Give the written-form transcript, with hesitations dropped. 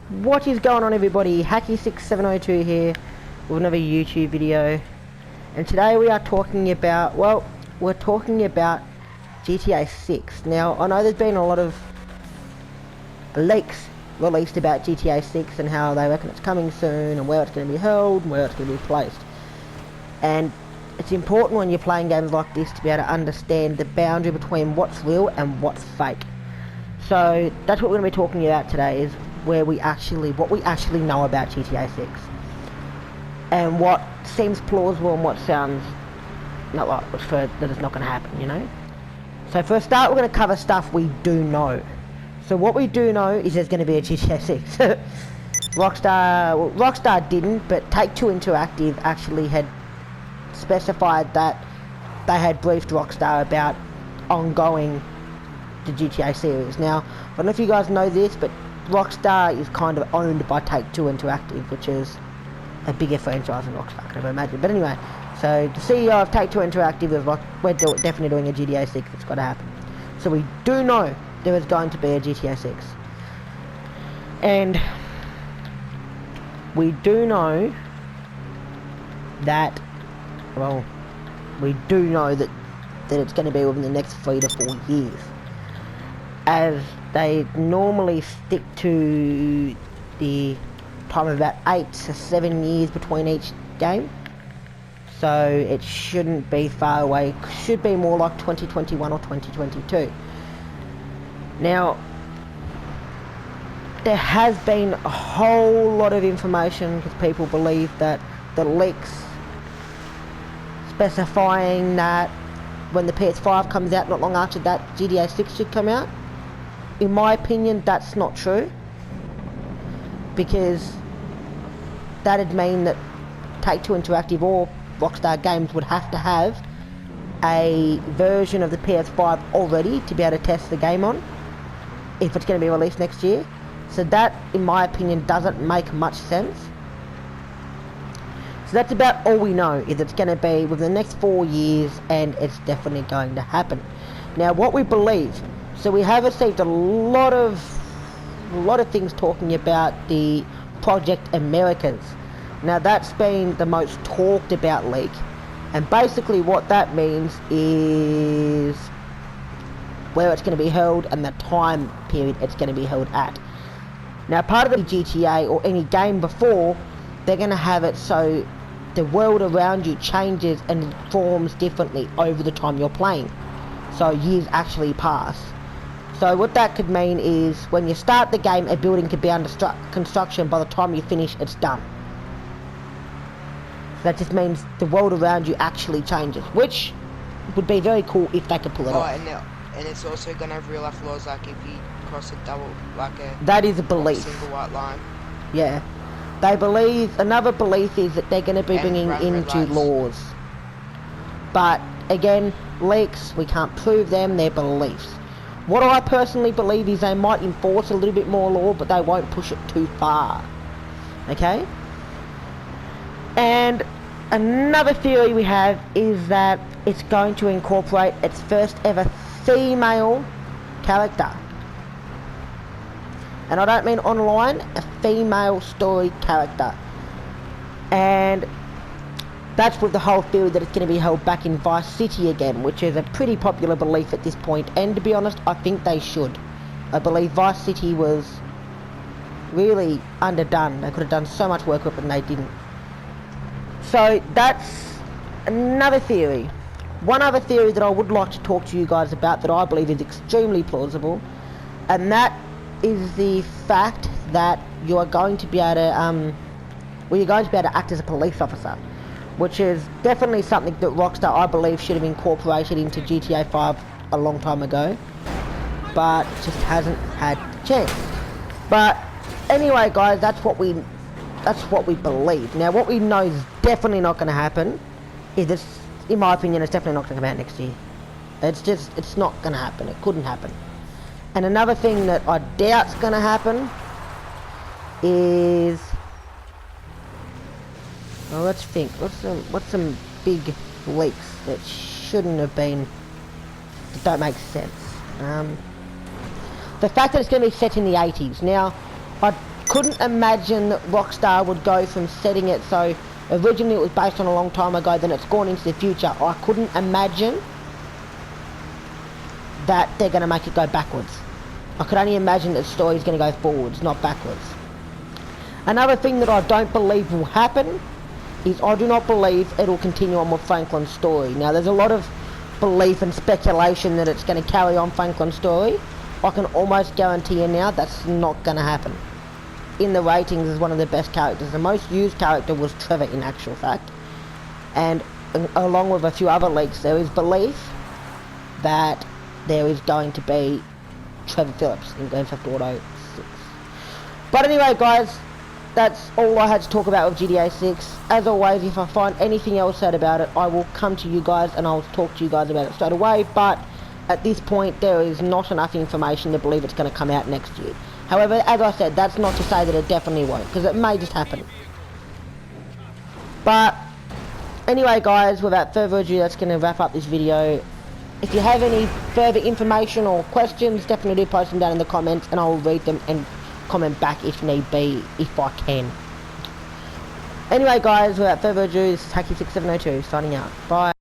What is going on, everybody? Hacky6702 here with another YouTube video, and today we are talking about, well, we're talking about GTA 6. Now, I know there's been a lot of leaks released about GTA 6 and how they reckon it's coming soon and where it's going to be held and where it's going to be placed. And it's important when you're playing games like this to be able to understand the boundary between what's real and what's fake. So that's what we're going to be talking about today, is what we actually know about GTA 6 and what seems plausible and what sounds not like that it's not going to happen, you know. So for a start, we're going to cover stuff we do know. So what we do know is there's going to be a GTA 6. Rockstar didn't, but Take-Two Interactive actually had specified that they had briefed Rockstar about ongoing the GTA series. Now, I don't know if you guys know this, but Rockstar is kind of owned by Take-Two Interactive, which is a bigger franchise than Rockstar, I can never imagine. But anyway, so the CEO of Take-Two Interactive is like, we're definitely doing a GTA 6, it's got to happen. So we do know there is going to be a GTA 6. And we do know that, well, we do know that it's going to be within the next 3 to 4 years, as they normally stick to the time of about 8 to 7 years between each game. So it shouldn't be far away, should be more like 2021 or 2022. Now, there has been a whole lot of information because people believe that the leaks specifying that when the PS5 comes out, not long after that, GTA 6 should come out. In my opinion, that's not true, because that'd mean that Take-Two Interactive or Rockstar Games would have to have a version of the PS5 already to be able to test the game on, if it's going to be released next year. So that, in my opinion, doesn't make much sense. So that's about all we know, is it's going to be within the next 4 years, and it's definitely going to happen. Now, what we believe, so we have received a lot of things talking about the Project Americas. Now, that's been the most talked about leak, and basically what that means is where it's going to be held and the time period it's going to be held at. Now, part of the GTA or any game before, they're going to have it so the world around you changes and forms differently over the time you're playing. So years actually pass. So what that could mean is when you start the game, a building could be under construction. By the time you finish, it's done. So that just means the world around you actually changes, which would be very cool if they could pull it off. And it's also going to have real life laws, like if you cross a double, like a... That is a belief. Single white line. Yeah. They believe, another belief is that they're going to be bringing into laws. But again, leaks, we can't prove them, they're beliefs. What I personally believe is they might enforce a little bit more law, but they won't push it too far. Okay? And another theory we have is that it's going to incorporate its first ever female character. And I don't mean online, a female story character. And that's with the whole theory that it's going to be held back in Vice City again, which is a pretty popular belief at this point. And to be honest, I think they should. I believe Vice City was really underdone. They could have done so much work with it and they didn't. So that's another theory. One other theory that I would like to talk to you guys about that I believe is extremely plausible, and that is the fact that you are going to be able to, you're going to be able to act as a police officer, which is definitely something that Rockstar, I believe, should have incorporated into GTA 5 a long time ago, but just hasn't had the chance. But anyway, guys, that's what we believe. Now, what we know is definitely not going to happen is this. In my opinion, it's definitely not going to come out next year. It's not going to happen. It couldn't happen. And another thing that I doubt's going to happen is, well, let's think. What's some big leaks that shouldn't have been, that don't make sense? The fact that it's going to be set in the 80s. Now, couldn't imagine that Rockstar would go from setting it so originally it was based on a long time ago, then it's gone into the future. I couldn't imagine that they're going to make it go backwards. I could only imagine that the story is going to go forwards, not backwards. Another thing that I don't believe will happen is I do not believe it'll continue on with Franklin's story. Now, there's a lot of belief and speculation that it's going to carry on Franklin's story. I can almost guarantee you now that's not going to happen. In the ratings is one of the best characters. The most used character was Trevor in actual fact. And along with a few other leaks, there is belief that there is going to be Trevor Phillips in Grand Theft Auto 6. But anyway guys, that's all I had to talk about with GTA 6. As always, if I find anything else said about it, I will come to you guys and I'll talk to you guys about it straight away. But at this point, there is not enough information to believe it's going to come out next year. However, as I said, that's not to say that it definitely won't, because it may just happen. But anyway guys, without further ado, that's going to wrap up this video. If you have any further information or questions, definitely do post them down in the comments and I'll read them and comment back if need be, if I can. Anyway guys, without further ado, this is Hacky6702 signing out. Bye.